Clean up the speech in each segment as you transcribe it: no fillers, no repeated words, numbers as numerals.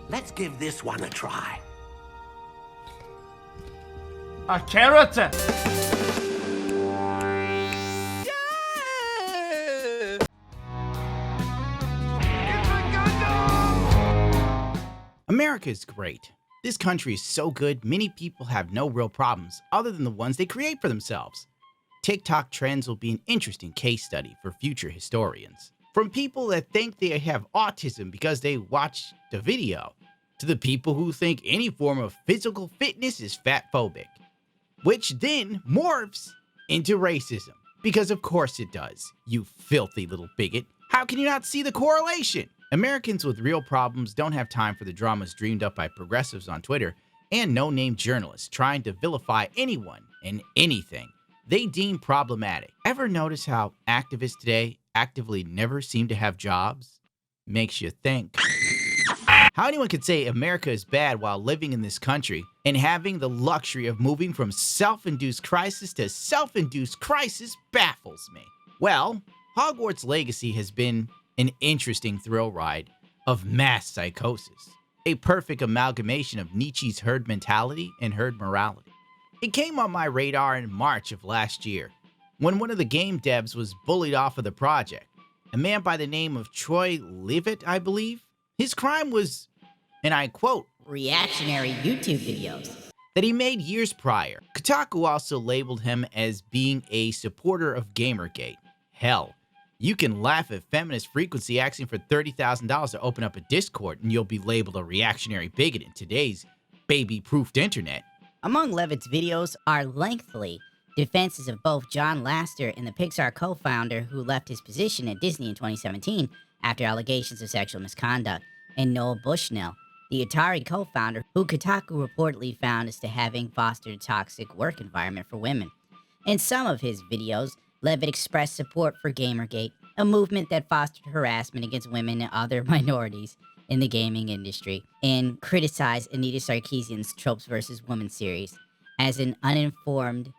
Let's give this one a try. A carrot! America is great. This country is so good, many people have no real problems other than the ones they create for themselves. TikTok trends will be an interesting case study for future historians. From people that think they have autism because they watched a video, to the people who think any form of physical fitness is fatphobic, which then morphs into racism. Because of course it does, you filthy little bigot. How can you not see the correlation? Americans with real problems don't have time for the dramas dreamed up by progressives on Twitter and no-name journalists trying to vilify anyone and anything they deem problematic. Ever notice how activists today actively never seem to have jobs? Makes you think. How anyone could say America is bad while living in this country and having the luxury of moving from self-induced crisis to self-induced crisis baffles me. Well, Hogwarts Legacy has been an interesting thrill ride of mass psychosis, a perfect amalgamation of Nietzsche's herd mentality and herd morality. It came on my radar in March of last year, when one of the game devs was bullied off of the project. A man by the name of Troy Leavitt, I believe. His crime was, and I quote, reactionary YouTube videos that he made years prior. Kotaku also labeled him as being a supporter of Gamergate. Hell, you can laugh at feminist frequency asking for $30,000 to open up a Discord and you'll be labeled a reactionary bigot in today's baby-proofed internet. Among Levitt's videos are lengthy defenses of both John Lasseter and the Pixar co-founder who left his position at Disney in 2017 after allegations of sexual misconduct, and Noel Bushnell, the Atari co-founder who Kotaku reportedly found as to having fostered a toxic work environment for women. In some of his videos, Levitt expressed support for Gamergate, a movement that fostered harassment against women and other minorities in the gaming industry, and criticized Anita Sarkeesian's Tropes vs. Women series as an uninformed,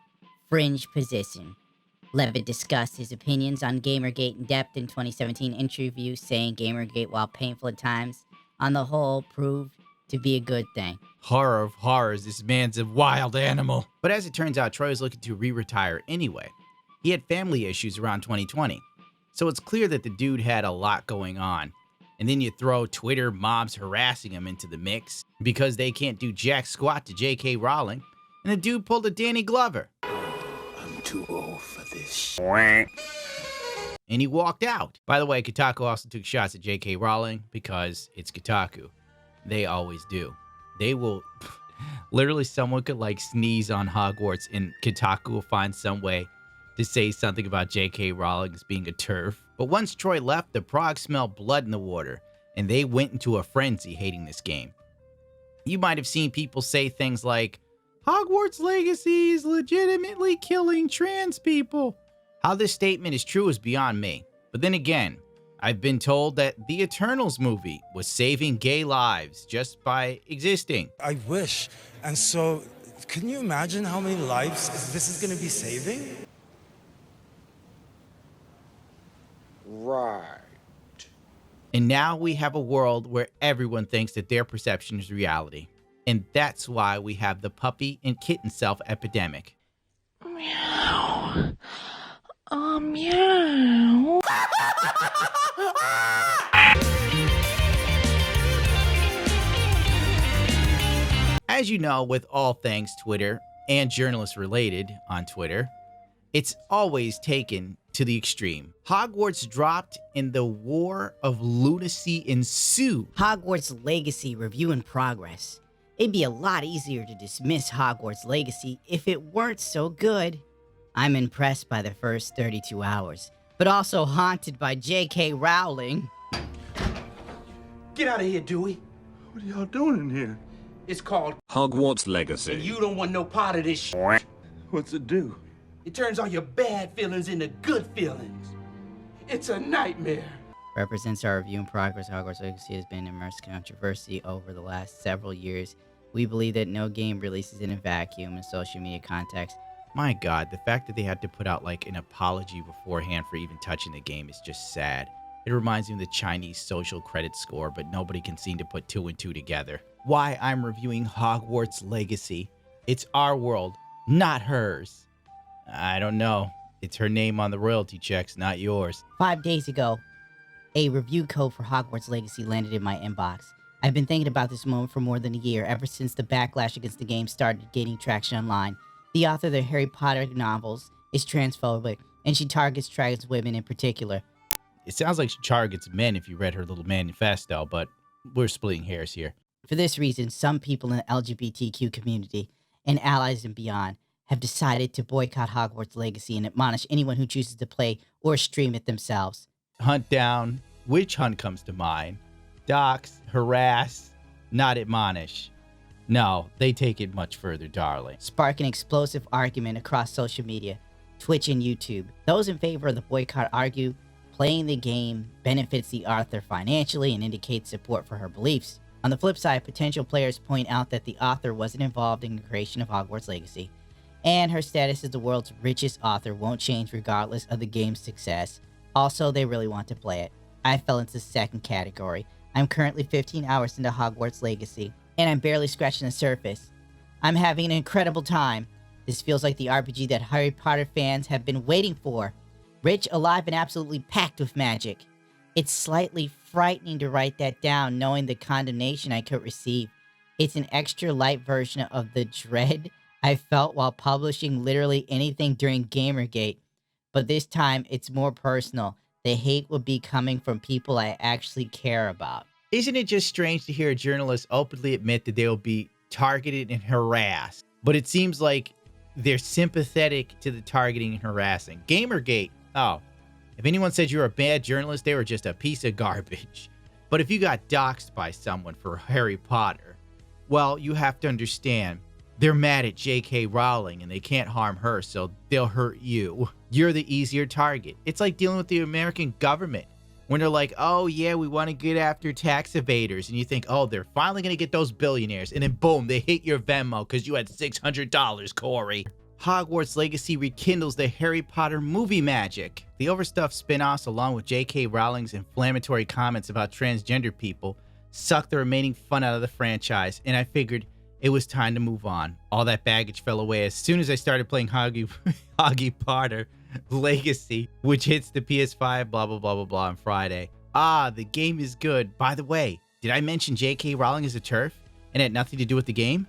fringe position. Levitt discussed his opinions on Gamergate in depth in 2017 interview, saying Gamergate, while painful at times, on the whole proved to be a good thing. Horror of horrors, this man's a wild animal. But as it turns out, Troy is looking to re-retire anyway. He had family issues around 2020, so it's clear that the dude had a lot going on. And then you throw Twitter mobs harassing him into the mix because they can't do jack squat to JK Rowling, and the dude pulled a Danny Glover. I'm too old for this shit. And he walked out. By the way, Kotaku also took shots at JK Rowling because it's Kotaku. They always do. They will, literally someone could like sneeze on Hogwarts and Kotaku will find some way to say something about JK Rowling as being a turf. But once Troy left, the Prague smelled blood in the water, and they went into a frenzy hating this game. You might have seen people say things like, Hogwarts Legacy is legitimately killing trans people. How this statement is true is beyond me. But then again, I've been told that the Eternals movie was saving gay lives just by existing. I wish. And so, can you imagine how many lives this is going to be saving? Right. And now we have a world where everyone thinks that their perception is reality. And that's why we have the puppy and kitten self epidemic. Meow. Oh, meow. As you know, with all things Twitter and journalists related on Twitter, it's always taken to the extreme. Hogwarts dropped and the war of lunacy ensued. Hogwarts Legacy review in progress. It'd be a lot easier to dismiss Hogwarts Legacy if it weren't so good. I'm impressed by the first 32 hours, but also haunted by JK Rowling. Get out of here, Dewey. What are y'all doing in here? It's called Hogwarts Legacy. and you don't want no part of this shit. What's it do? It turns all your bad feelings into good feelings. It's a nightmare. Represents our review in progress. Hogwarts Legacy has been immersed in controversy over the last several years. We believe that no game releases in a vacuum in social media context. My God, the fact that they had to put out like an apology beforehand for even touching the game is just sad. It reminds me of the Chinese social credit score, but nobody can seem to put 2 and 2 together. Why I'm reviewing Hogwarts Legacy. It's our world, not hers. I don't know. It's her name on the royalty checks, not yours. 5 days ago, a review code for Hogwarts Legacy landed in my inbox. I've been thinking about this moment for more than a year, ever since the backlash against the game started gaining traction online. The author of the Harry Potter novels is transphobic, and she targets trans women in particular. It sounds like she targets men if you read her little manifesto, but we're splitting hairs here. For this reason, some people in the LGBTQ community and allies and beyond have decided to boycott Hogwarts Legacy and admonish anyone who chooses to play or stream it themselves. Hunt down. Witch hunt comes to mind. Dox, harass, not admonish. No, they take it much further, darling. Spark an explosive argument across social media, Twitch and YouTube. Those in favor of the boycott argue playing the game benefits the author financially and indicates support for her beliefs. On the flip side, potential players point out that the author wasn't involved in the creation of Hogwarts Legacy, and her status as the world's richest author won't change regardless of the game's success. Also, they really want to play it. I fell into the second category. I'm currently 15 hours into Hogwarts Legacy, and I'm barely scratching the surface. I'm having an incredible time. This feels like the RPG that Harry Potter fans have been waiting for. Rich, alive, and absolutely packed with magic. It's slightly frightening to write that down, knowing the condemnation I could receive. It's an extra light version of the dread I felt while publishing literally anything during Gamergate. But this time, it's more personal. The hate will be coming from people I actually care about. Isn't it just strange to hear a journalist openly admit that they will be targeted and harassed? But it seems like they're sympathetic to the targeting and harassing. Gamergate, oh, if anyone said you're a bad journalist, they were just a piece of garbage. But if you got doxxed by someone for Harry Potter, well, you have to understand, they're mad at JK Rowling and they can't harm her, so they'll hurt you. You're the easier target. It's like dealing with the American government when they're like, oh yeah, we want to get after tax evaders. And you think, oh, they're finally going to get those billionaires. And then boom, they hit your Venmo because you had $600, Corey. Hogwarts Legacy rekindles the Harry Potter movie magic. The overstuffed spin-offs, along with JK Rowling's inflammatory comments about transgender people, sucked the remaining fun out of the franchise, and I figured it was time to move on. All that baggage fell away as soon as I started playing Hoggy Potter Legacy, which hits the PS5 blah blah blah blah blah on Friday. Ah, the game is good. By the way, did I mention JK Rowling is a TERF and had nothing to do with the game?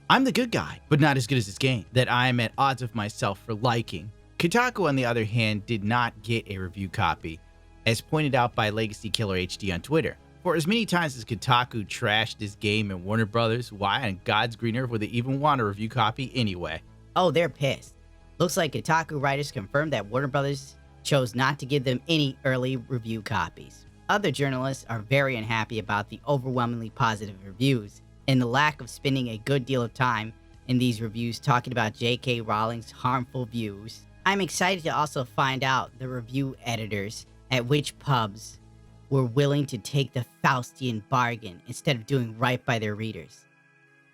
I'm the good guy, but not as good as this game, that I am at odds with myself for liking. Kotaku, on the other hand, did not get a review copy, as pointed out by Legacy Killer HD on Twitter. For as many times as Kotaku trashed this game and Warner Brothers, why on God's green earth would they even want a review copy anyway? Oh, they're pissed. Looks like Kotaku writers confirmed that Warner Brothers chose not to give them any early review copies. Other journalists are very unhappy about the overwhelmingly positive reviews and the lack of spending a good deal of time in these reviews talking about JK Rowling's harmful views. I'm excited to also find out the review editors at which pubs were willing to take the Faustian bargain instead of doing right by their readers.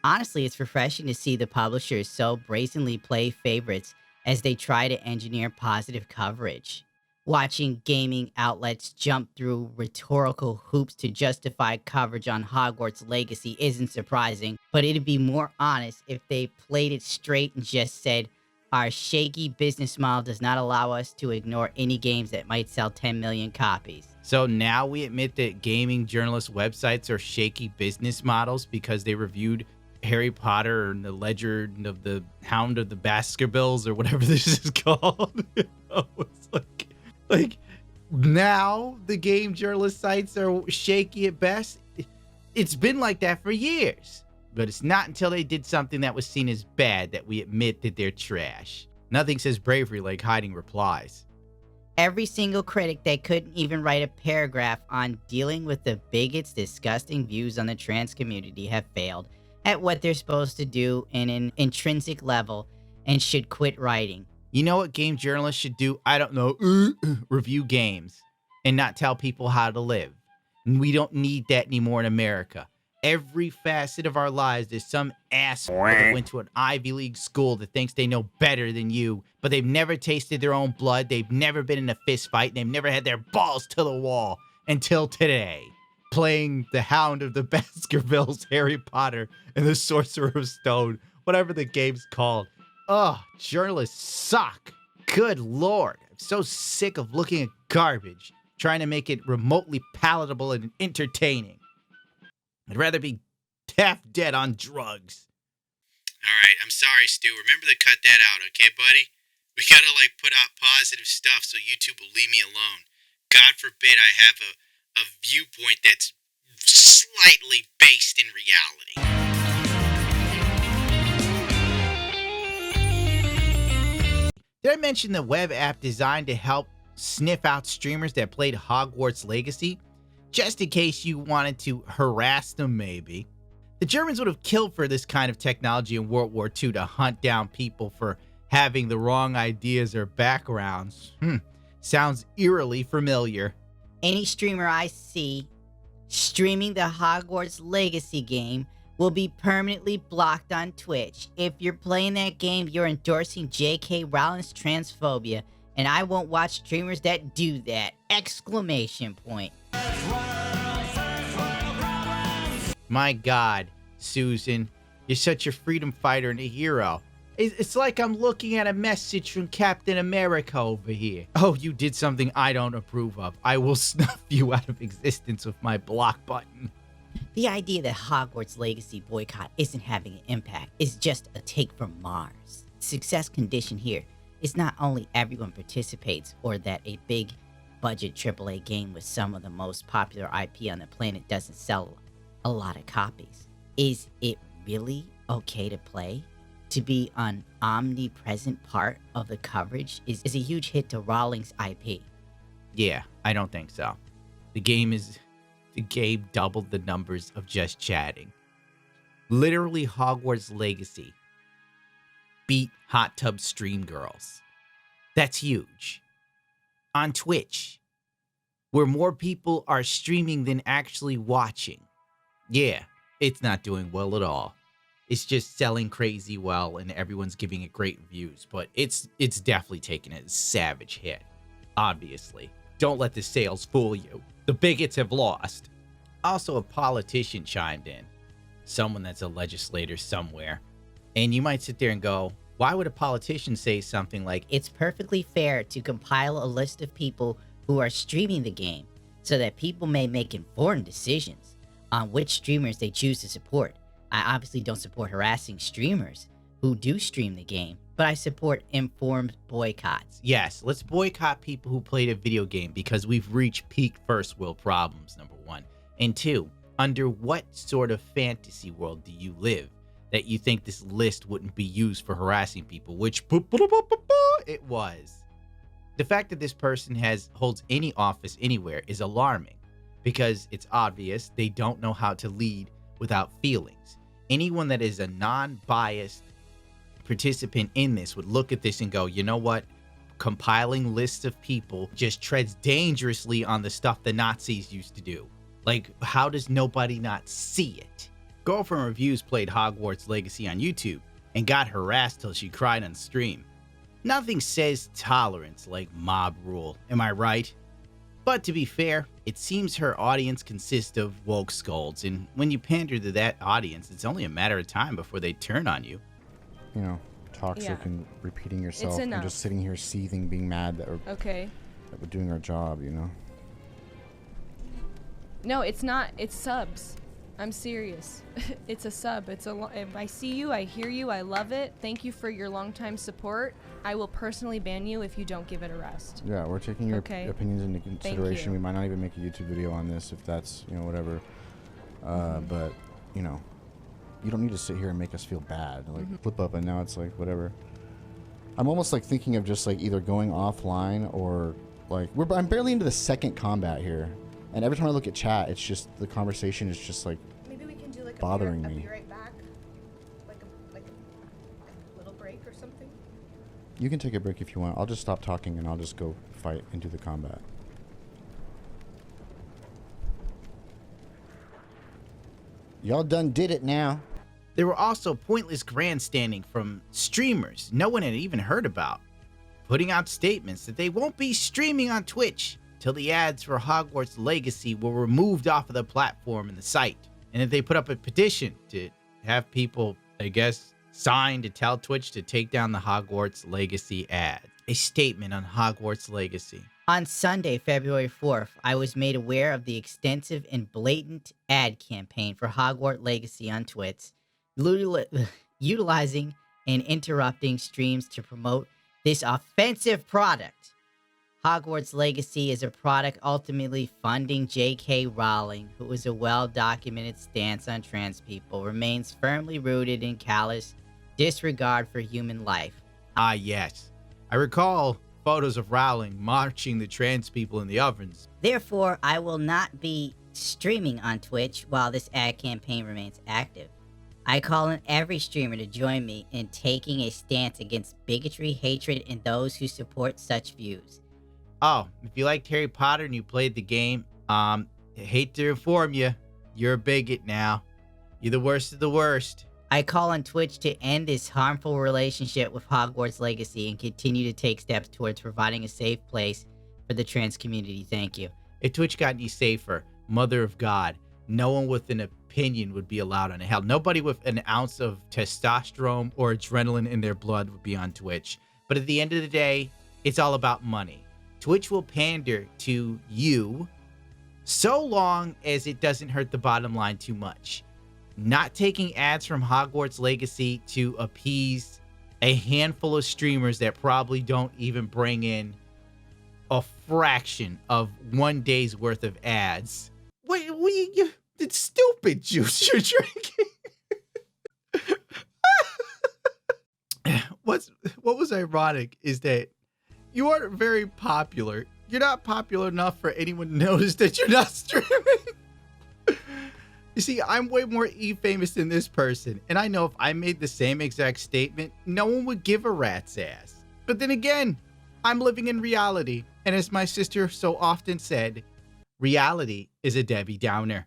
Honestly, it's refreshing to see the publishers so brazenly play favorites as they try to engineer positive coverage. Watching gaming outlets jump through rhetorical hoops to justify coverage on Hogwarts Legacy isn't surprising, but it'd be more honest if they played it straight and just said, our shaky business model does not allow us to ignore any games that might sell 10 million copies. So now we admit that gaming journalist websites are shaky business models because they reviewed Harry Potter and the Legend of the Hound of the Baskervilles or whatever this is called. It's like now the game journalist sites are shaky at best. It's been like that for years, but it's not until they did something that was seen as bad that we admit that they're trash. Nothing says bravery like hiding replies. Every single critic that couldn't even write a paragraph on dealing with the bigots' disgusting views on the trans community have failed at what they're supposed to do in an intrinsic level and should quit writing. You know what game journalists should do? I don't know. Review games and not tell people how to live. We don't need that anymore in America. Every facet of our lives, there's some asshole that went to an Ivy League school that thinks they know better than you, but they've never tasted their own blood, they've never been in a fist fight, and they've never had their balls to the wall until today. Playing the Hound of the Baskervilles, Harry Potter, and the Sorcerer's Stone, whatever the game's called. Ugh, journalists suck. Good lord. I'm so sick of looking at garbage, trying to make it remotely palatable and entertaining. I'd rather be half dead on drugs. Alright, I'm sorry, Stu. Remember to cut that out, okay, buddy? We gotta, put out positive stuff so YouTube will leave me alone. God forbid I have a viewpoint that's slightly based in reality. Did I mention the web app designed to help sniff out streamers that played Hogwarts Legacy? Just in case you wanted to harass them, maybe. The Germans would have killed for this kind of technology in World War II to hunt down people for having the wrong ideas or backgrounds. Sounds eerily familiar. Any streamer I see streaming the Hogwarts Legacy game will be permanently blocked on Twitch. If you're playing that game, you're endorsing JK Rowling's transphobia, and I won't watch streamers that do that! Exclamation point. My God, Susan, you're such a freedom fighter and a hero. It's like I'm looking at a message from Captain America over here. Oh, you did something I don't approve of. I will snuff you out of existence with my block button. The idea that Hogwarts Legacy boycott isn't having an impact is just a take from Mars. Success condition here is not only everyone participates or that a big budget AAA game with some of the most popular IP on the planet doesn't sell a lot of copies. Is it really okay to play? To be an omnipresent part of the coverage is a huge hit to Rowling's IP. Yeah, I don't think so. The game doubled the numbers of just chatting. Literally, Hogwarts Legacy beat Hot Tub Stream Girls. That's huge. On Twitch, where more people are streaming than actually watching. Yeah, it's not doing well at all. It's just selling crazy well and everyone's giving it great reviews, but it's definitely taken a savage hit. Obviously. Don't let the sales fool you. The bigots have lost. Also, a politician chimed in. Someone that's a legislator somewhere. And you might sit there and go, why would a politician say something like, it's perfectly fair to compile a list of people who are streaming the game so that people may make informed decisions on which streamers they choose to support. I obviously don't support harassing streamers who do stream the game, but I support informed boycotts. Yes, let's boycott people who played a video game because we've reached peak first world problems, number one. And two, under what sort of fantasy world do you live that you think this list wouldn't be used for harassing people, which it was. The fact that this person holds any office anywhere is alarming because it's obvious they don't know how to lead without feelings. Anyone that is a non-biased participant in this would look at this and go, you know what? Compiling lists of people just treads dangerously on the stuff the Nazis used to do. Like, how does nobody not see it? Girl from Reviews played Hogwarts Legacy on YouTube and got harassed till she cried on stream. Nothing says tolerance like mob rule, am I right? But to be fair, it seems her audience consists of woke scolds, and when you pander to that audience, it's only a matter of time before they turn on you. You know, toxic and repeating yourself and just sitting here seething, being mad that we're doing our job, you know? No, it's not. It's subs. I'm serious. It's a sub. If I see you, I hear you, I love it. Thank you for your longtime support. I will personally ban you if you don't give it a rest. Yeah, we're taking your opinions into consideration. We might not even make a YouTube video on this if that's, you know, whatever. But, you know, you don't need to sit here and make us feel bad. Like, flip up, and now it's like, whatever. I'm almost like thinking of just like either going offline or like, I'm barely into the second combat here. And every time I look at chat, it's just, the conversation is just like, maybe we can do like bothering me. Be right back. Like a little break or something. You can take a break if you want. I'll just stop talking and I'll just go fight and do the combat. Y'all done did it now. There were also pointless grandstanding from streamers no one had even heard about, putting out statements that they won't be streaming on Twitch till the ads for Hogwarts Legacy were removed off of the platform and the site, and that they put up a petition to have people, I guess, sign to tell Twitch to take down the Hogwarts Legacy ad. A statement on Hogwarts Legacy. On Sunday, February 4th, I was made aware of the extensive and blatant ad campaign for Hogwarts Legacy on Twitch, utilizing and interrupting streams to promote this offensive product. Hogwarts Legacy is a product ultimately funding JK Rowling, who is a well-documented stance on trans people, remains firmly rooted in callous disregard for human life. Ah, yes. I recall photos of Rowling marching the trans people in the ovens. Therefore, I will not be streaming on Twitch while this ad campaign remains active. I call on every streamer to join me in taking a stance against bigotry, hatred, and those who support such views. Oh, if you liked Harry Potter and you played the game, I hate to inform you, you're a bigot now. You're the worst of the worst. I call on Twitch to end this harmful relationship with Hogwarts Legacy and continue to take steps towards providing a safe place for the trans community. Thank you. If Twitch got any safer, Mother of God, no one with an opinion would be allowed on it. Hell, nobody with an ounce of testosterone or adrenaline in their blood would be on Twitch. But at the end of the day, it's all about money. Twitch will pander to you so long as it doesn't hurt the bottom line too much. Not taking ads from Hogwarts Legacy to appease a handful of streamers that probably don't even bring in a fraction of one day's worth of ads. Wait, it's stupid juice you're drinking. What was ironic is that you aren't very popular. You're not popular enough for anyone to notice that you're not streaming. You see, I'm way more famous than this person, and I know if I made the same exact statement, no one would give a rat's ass. But then again, I'm living in reality, and as my sister so often said, reality is a Debbie Downer.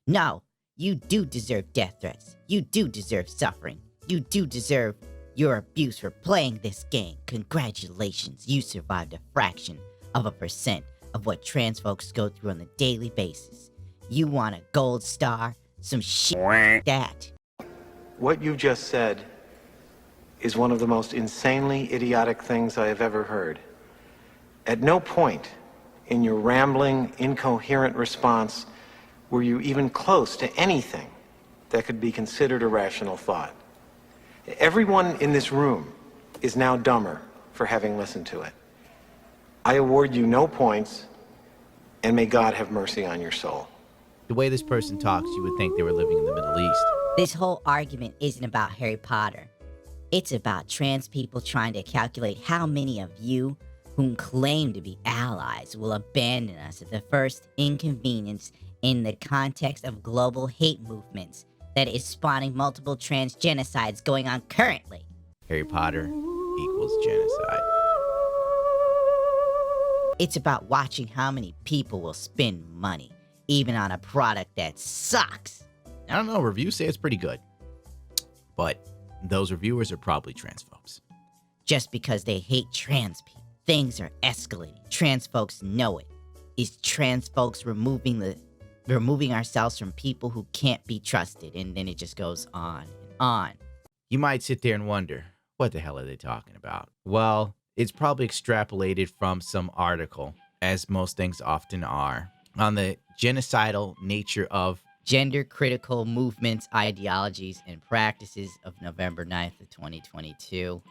No, you do deserve death threats. You do deserve suffering. You do deserve your abuse for playing this game. Congratulations, you survived a fraction of a % of what trans folks go through on a daily basis. You want a gold star? Some shit like that. What you just said is one of the most insanely idiotic things I have ever heard. At no point in your rambling, incoherent response were you even close to anything that could be considered a rational thought. Everyone in this room is now dumber for having listened to it. I award you no points, and may God have mercy on your soul. The way this person talks, you would think they were living in the Middle East. This whole argument isn't about Harry Potter. It's about trans people trying to calculate how many of you, whom claim to be allies, will abandon us at the first inconvenience in the context of global hate movements that is spawning multiple trans genocides going on currently. Harry Potter equals genocide. It's about watching how many people will spend money, even on a product that sucks. I don't know, reviews say it's pretty good. But those reviewers are probably trans folks. Just because they hate trans people. Things are escalating. Trans folks know it. Is trans folks removing ourselves from people who can't be trusted? And then it just goes on and on. You might sit there and wonder, what the hell are they talking about? Well, it's probably extrapolated from some article, as most things often are, on the genocidal nature of gender-critical movements, ideologies, and practices of November 9th of 2022.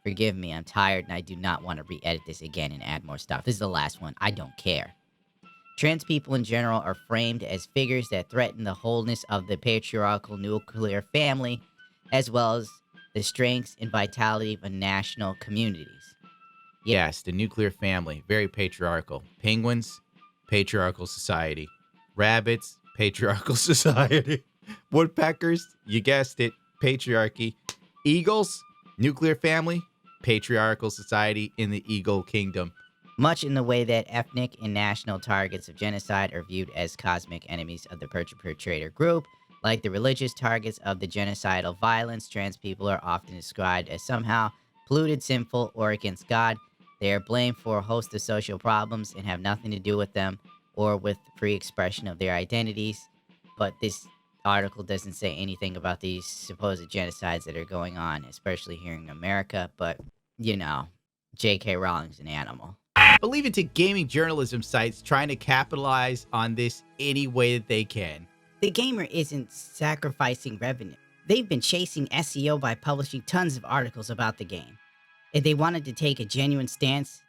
Forgive me, I'm tired and I do not want to re-edit this again and add more stuff. This is the last one. I don't care. Trans people in general are framed as figures that threaten the wholeness of the patriarchal nuclear family, as well as the strengths and vitality of national communities. Yes, the nuclear family, very patriarchal. Penguins, patriarchal society. Rabbits, patriarchal society. Woodpeckers, you guessed it, patriarchy. Eagles, nuclear family, patriarchal society in the Eagle Kingdom. Much in the way that ethnic and national targets of genocide are viewed as cosmic enemies of the perpetrator group, Like the religious targets of the genocidal violence, trans people are often described as somehow polluted, sinful, or against God. They are blamed for a host of social problems and have nothing to do with them or with free expression of their identities. But this article doesn't say anything about these supposed genocides that are going on, especially here in America. But, you know, JK Rowling's an animal. But leave it to gaming journalism sites trying to capitalize on this any way that they can. The gamer isn't sacrificing revenue. They've been chasing SEO by publishing tons of articles about the game. If they wanted to take a genuine stance,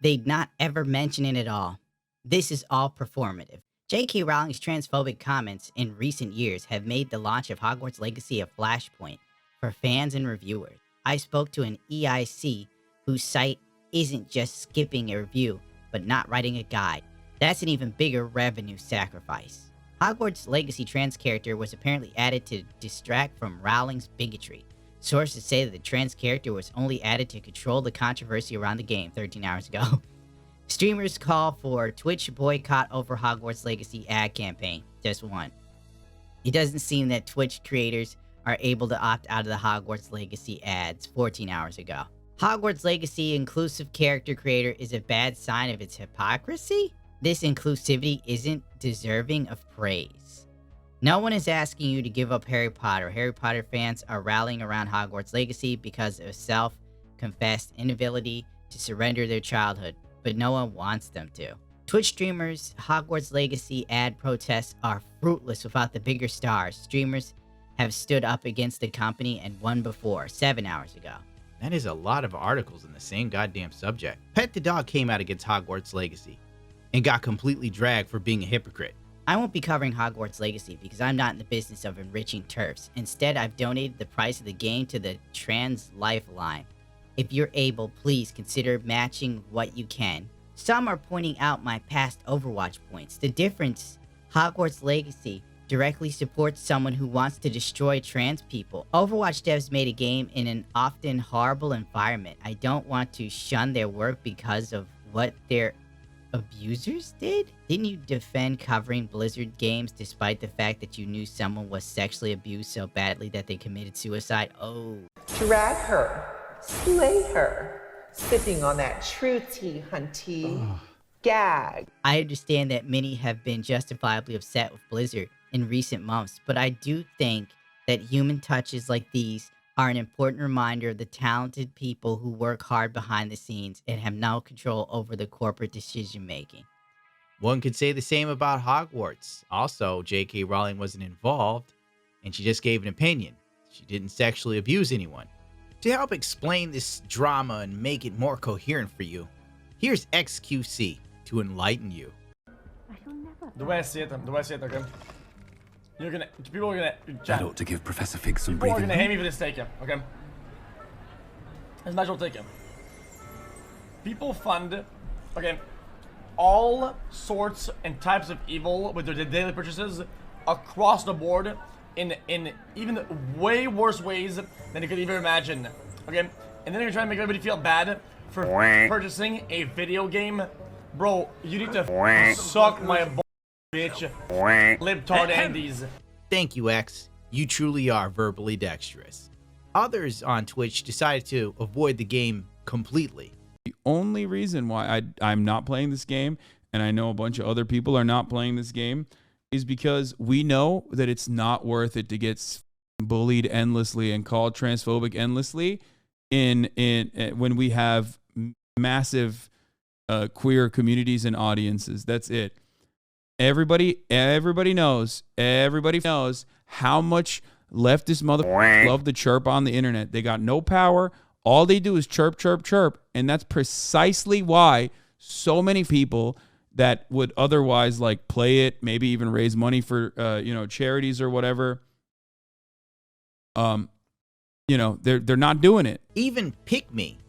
they'd not ever mention it at all. This is all performative. JK Rowling's transphobic comments in recent years have made the launch of Hogwarts Legacy a flashpoint for fans and reviewers. I spoke to an EIC whose site isn't just skipping a review, but not writing a guide. That's an even bigger revenue sacrifice. Hogwarts Legacy trans character was apparently added to distract from Rowling's bigotry. Sources say that the trans character was only added to control the controversy around the game 13 hours ago. Streamers call for Twitch boycott over Hogwarts Legacy ad campaign. Just one. It doesn't seem that Twitch creators are able to opt out of the Hogwarts Legacy ads 14 hours ago. Hogwarts Legacy inclusive character creator is a bad sign of its hypocrisy? This inclusivity isn't deserving of praise. No one is asking you to give up Harry Potter. Harry Potter fans are rallying around Hogwarts Legacy because of self-confessed inability to surrender their childhood, but no one wants them to. Twitch streamers' Hogwarts Legacy ad protests are fruitless without the bigger stars. Streamers have stood up against the company and won before, 7 hours ago. That is a lot of articles in the same goddamn subject. Pet the Dog came out against Hogwarts Legacy and got completely dragged for being a hypocrite. I won't be covering Hogwarts Legacy because I'm not in the business of enriching TERFs. Instead, I've donated the price of the game to the Trans Lifeline. If you're able, please consider matching what you can. Some are pointing out my past Overwatch points. The difference, Hogwarts Legacy directly supports someone who wants to destroy trans people. Overwatch devs made a game in an often horrible environment. I don't want to shun their work because of what their abusers did? Didn't you defend covering Blizzard games despite the fact that you knew someone was sexually abused so badly that they committed suicide? Oh. Drag her, slay her, sipping on that true tea, hunty. Gag. I understand that many have been justifiably upset with Blizzard in recent months, but I do think that human touches like these are an important reminder of the talented people who work hard behind the scenes and have no control over the corporate decision making. One could say the same about Hogwarts. Also, JK Rowling wasn't involved, and she just gave an opinion. She didn't sexually abuse anyone. To help explain this drama and make it more coherent for you, here's XQC to enlighten you. The way I see it, okay? People are gonna... That ought to give Professor Fig some People breathing are gonna room. hate me for this taken, okay? It's natural taken. People fund, okay, all sorts and types of evil with their daily purchases across the board in even way worse ways than you could even imagine, okay? And then you're trying to make everybody feel bad for purchasing a video game. Bro, you need to suck my b****, bitch. Libtard Andes. Thank you, X. You truly are verbally dexterous. Others on Twitch decided to avoid the game completely. The only reason why I'm not playing this game, and I know a bunch of other people are not playing this game, is because we know that it's not worth it to get bullied endlessly and called transphobic endlessly when we have massive queer communities and audiences. That's it. Everybody knows how much leftist motherfuckers love to chirp on the internet. They got no power. All they do is chirp, chirp, chirp. And that's precisely why so many people that would otherwise like play it, maybe even raise money for, charities or whatever, they're not doing it. Even Pick Me,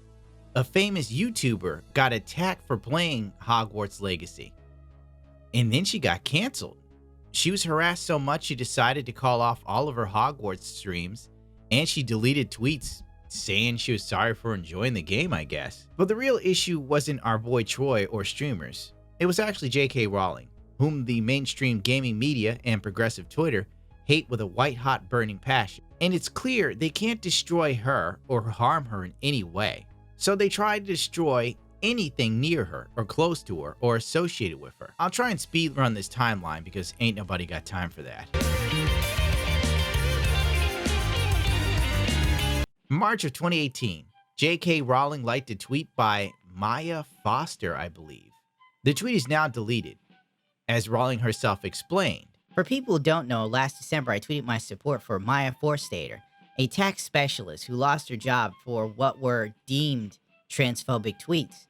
a famous YouTuber, got attacked for playing Hogwarts Legacy. And then she got canceled. She was harassed so much she decided to call off all of her Hogwarts streams, and she deleted tweets saying she was sorry for enjoying the game, I guess. But the real issue wasn't our boy Troy or streamers. It was actually JK Rowling, whom the mainstream gaming media and progressive Twitter hate with a white-hot burning passion. And it's clear they can't destroy her or harm her in any way. So they try to destroy anything near her or close to her or associated with her. I'll try and speed run this timeline because ain't nobody got time for that. March of 2018, JK Rowling liked a tweet by Maya Foster, I believe. The tweet is now deleted, as Rowling herself explained. For people who don't know, last December I tweeted my support for Maya Forstater, a tax specialist who lost her job for what were deemed transphobic tweets.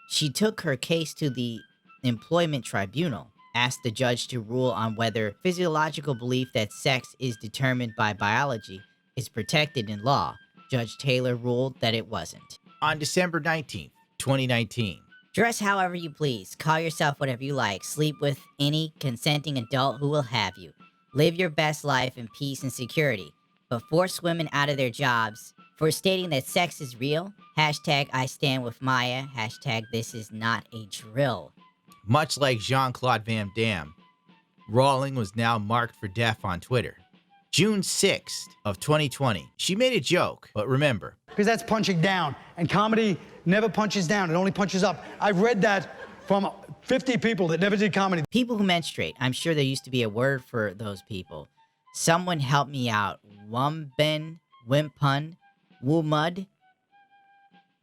She took her case to the employment tribunal, asked the judge to rule on whether physiological belief that sex is determined by biology is protected in law. Judge Taylor ruled that it wasn't. On December 19th, 2019. Dress however you please, call yourself whatever you like, sleep with any consenting adult who will have you. Live your best life in peace and security, but force women out of their jobs for stating that sex is real. Hashtag I stand with Maya. Hashtag this is not a drill. Much like Jean-Claude Van Damme, Rowling was now marked for death on Twitter. June 6th of 2020, she made a joke, but remember. Because that's punching down, and comedy never punches down, it only punches up. I've read that from 50 people that never did comedy. People who menstruate, I'm sure there used to be a word for those people. Someone help me out. Wumben, Wimpun, Wumud.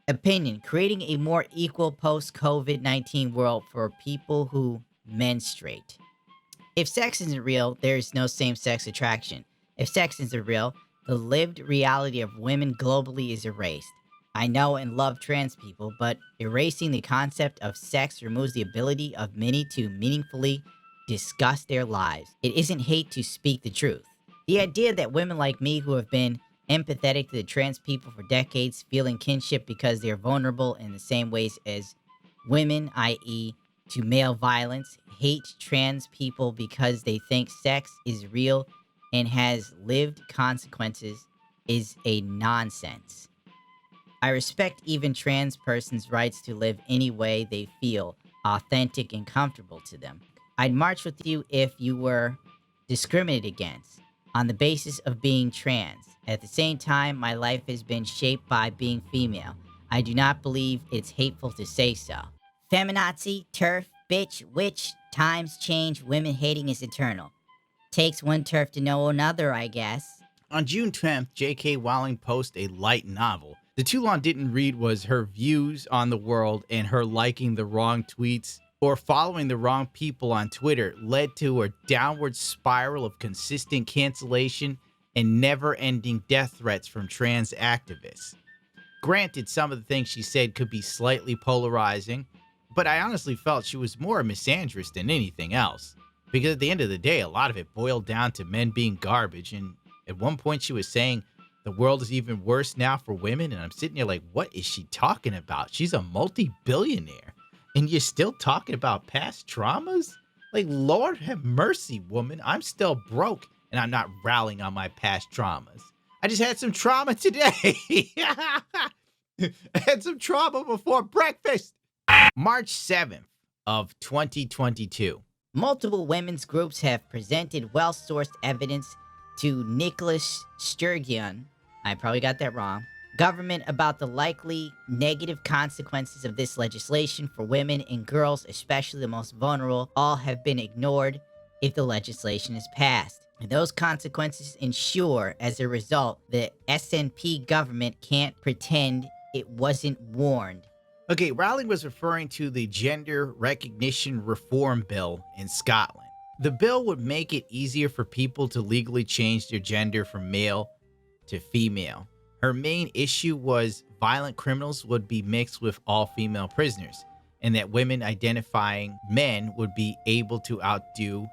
Opinion, creating a more equal post-COVID-19 world for people who menstruate. If sex isn't real, there is no same-sex attraction. If sex isn't real, the lived reality of women globally is erased. I know and love trans people, but erasing the concept of sex removes the ability of many to meaningfully discuss their lives. It isn't hate to speak the truth. The idea that women like me who have been empathetic to the trans people for decades, feeling kinship because they're vulnerable in the same ways as women, i.e. to male violence, hate trans people because they think sex is real and has lived consequences is a nonsense. I respect even trans persons' rights to live any way they feel authentic and comfortable to them. I'd march with you if you were discriminated against on the basis of being trans. At the same time, my life has been shaped by being female. I do not believe it's hateful to say so. Feminazi, turf, bitch, witch, times change, women hating is eternal. Takes one turf to know another, I guess. On June 10th, JK Rowling posted a light novel. The too long didn't read was her views on the world, and her liking the wrong tweets or following the wrong people on Twitter led to a downward spiral of consistent cancellation and never-ending death threats from trans activists. Granted, some of the things she said could be slightly polarizing, but I honestly felt she was more a misandrist than anything else. Because at the end of the day, a lot of it boiled down to men being garbage, and at one point she was saying the world is even worse now for women, and I'm sitting here like, what is she talking about? She's a multi-billionaire, and you're still talking about past traumas? Like, Lord have mercy, woman. I'm still broke, and I'm not rallying on my past traumas. I just had some trauma today. I had some trauma before breakfast. March 7th of 2022. Multiple women's groups have presented well-sourced evidence to Nicholas Sturgeon, I probably got that wrong, government about the likely negative consequences of this legislation for women and girls, especially the most vulnerable. All have been ignored if the legislation is passed. And those consequences ensure, as a result, the SNP government can't pretend it wasn't warned. Okay, Rowling was referring to the Gender Recognition Reform Bill in Scotland. The bill would make it easier for people to legally change their gender from male to female. Her main issue was violent criminals would be mixed with all female prisoners, and that women identifying men would be able to outdo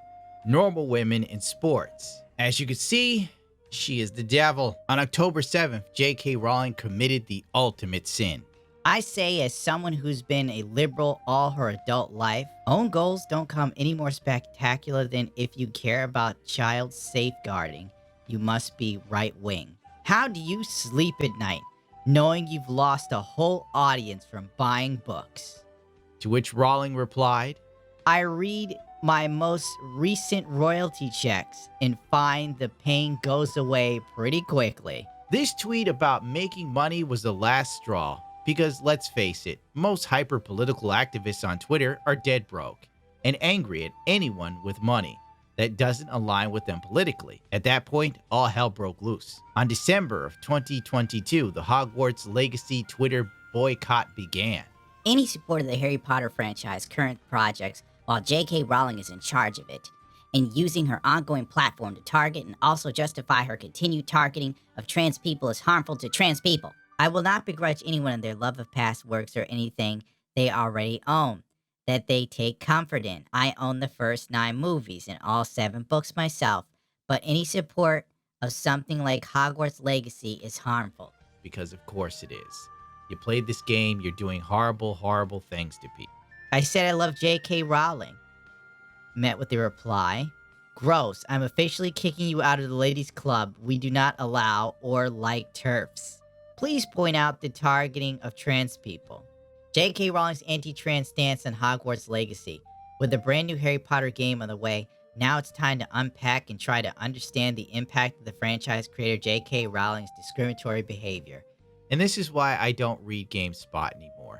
normal women in sports. As you can see, she is the devil. On October 7th, JK Rowling committed the ultimate sin. I say, as someone who's been a liberal all her adult life, own goals don't come any more spectacular than if you care about child safeguarding, you must be right-wing. How do you sleep at night, knowing you've lost a whole audience from buying books? To which Rowling replied, I read my most recent royalty checks and find the pain goes away pretty quickly. This tweet about making money was the last straw, because let's face it, most hyper-political activists on Twitter are dead broke and angry at anyone with money that doesn't align with them politically. At that point, all hell broke loose. On December of 2022, the Hogwarts Legacy Twitter boycott began. Any support of the Harry Potter franchise current projects while JK Rowling is in charge of it, and using her ongoing platform to target and also justify her continued targeting of trans people is harmful to trans people. I will not begrudge anyone their love of past works or anything they already own that they take comfort in. I own the first 9 movies and all 7 books myself, but any support of something like Hogwarts Legacy is harmful. Because of course it is. You played this game, you're doing horrible, horrible things to people. I said I love JK Rowling. Met with the reply, gross, I'm officially kicking you out of the ladies club. We do not allow or like TERFs. Please point out the targeting of trans people. JK Rowling's anti-trans stance on Hogwarts Legacy. With a brand new Harry Potter game on the way, now it's time to unpack and try to understand the impact of the franchise creator JK Rowling's discriminatory behavior. And this is why I don't read GameSpot anymore.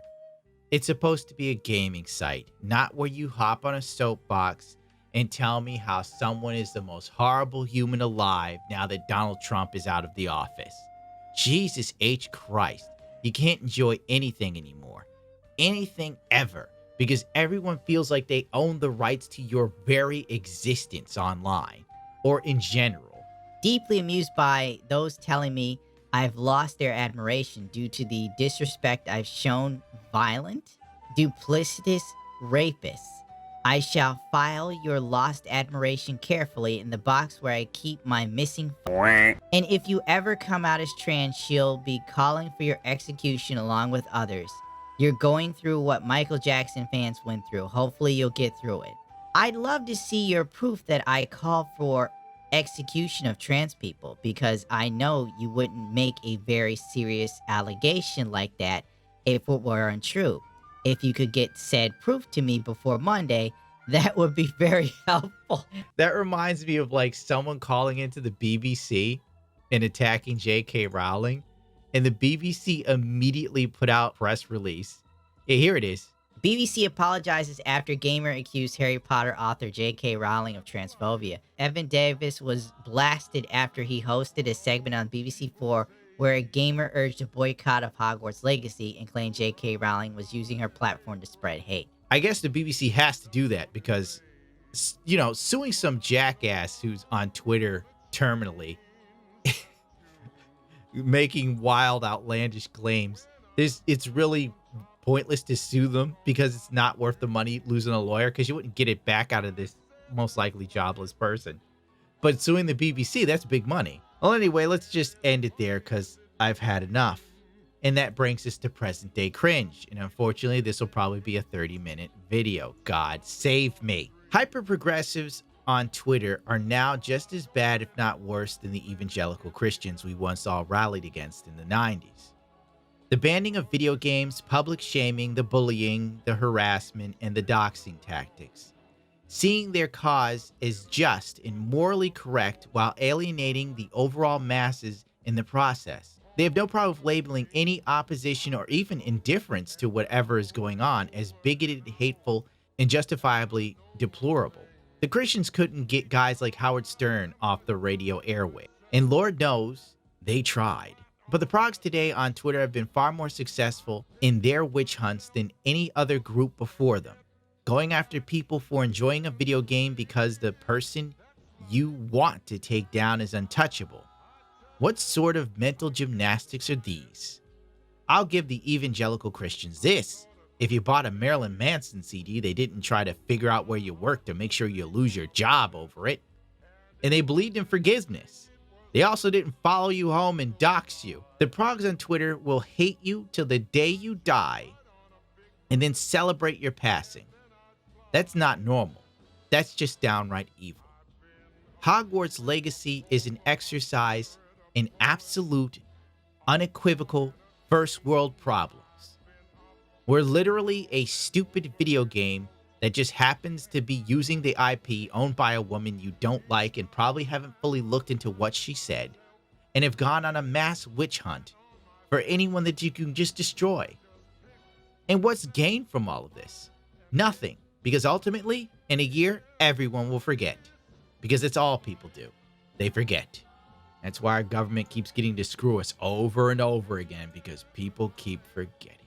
It's supposed to be a gaming site, not where you hop on a soapbox and tell me how someone is the most horrible human alive now that Donald Trump is out of the office. Jesus H. Christ, you can't enjoy anything anymore. Anything ever. Because everyone feels like they own the rights to your very existence online, or in general. Deeply amused by those telling me I've lost their admiration due to the disrespect I've shown violent, duplicitous rapists. I shall file your lost admiration carefully in the box where I keep my missing And if you ever come out as trans, she'll be calling for your execution along with others. You're going through what Michael Jackson fans went through. Hopefully you'll get through it. I'd love to see your proof that I call for execution of trans people, because I know you wouldn't make a very serious allegation like that if it were untrue. If you could get said proof to me before Monday, that would be very helpful. That reminds me of like someone calling into the BBC and attacking JK Rowling, and the BBC immediately put out a press release. Yeah, here it is. BBC apologizes after gamer accused Harry Potter author JK Rowling of transphobia. Evan Davis was blasted after he hosted a segment on BBC4 where a gamer urged a boycott of Hogwarts Legacy and claimed JK Rowling was using her platform to spread hate. I guess the BBC has to do that because, you know, suing some jackass who's on Twitter terminally, making wild, outlandish claims, it's really pointless to sue them because it's not worth the money losing a lawyer, because you wouldn't get it back out of this most likely jobless person. But suing the BBC, that's big money. Well, anyway, let's just end it there because I've had enough. And that brings us to present day cringe. And unfortunately, this will probably be a 30-minute video. God save me. Hyper-progressives on Twitter are now just as bad, if not worse, than the evangelical Christians we once all rallied against in the 90s. The banning of video games, public shaming, the bullying, the harassment, and the doxing tactics. Seeing their cause as just and morally correct while alienating the overall masses in the process. They have no problem labeling any opposition or even indifference to whatever is going on as bigoted, hateful, and justifiably deplorable. The Christians couldn't get guys like Howard Stern off the radio airway, and Lord knows they tried. But the progs today on Twitter have been far more successful in their witch hunts than any other group before them, going after people for enjoying a video game because the person you want to take down is untouchable. What sort of mental gymnastics are these? I'll give the evangelical Christians this. If you bought a Marilyn Manson CD, they didn't try to figure out where you work to make sure you lose your job over it. And they believed in forgiveness. They also didn't follow you home and dox you. The progs on Twitter will hate you till the day you die and then celebrate your passing. That's not normal. That's just downright evil. Hogwarts Legacy is an exercise in absolute, unequivocal first world problems. We're literally a stupid video game that just happens to be using the IP owned by a woman you don't like and probably haven't fully looked into what she said, and have gone on a mass witch hunt for anyone that you can just destroy. And what's gained from all of this? Nothing, because ultimately, in a year, everyone will forget. Because it's all people do. They forget. That's why our government keeps getting to screw us over and over again, because people keep forgetting.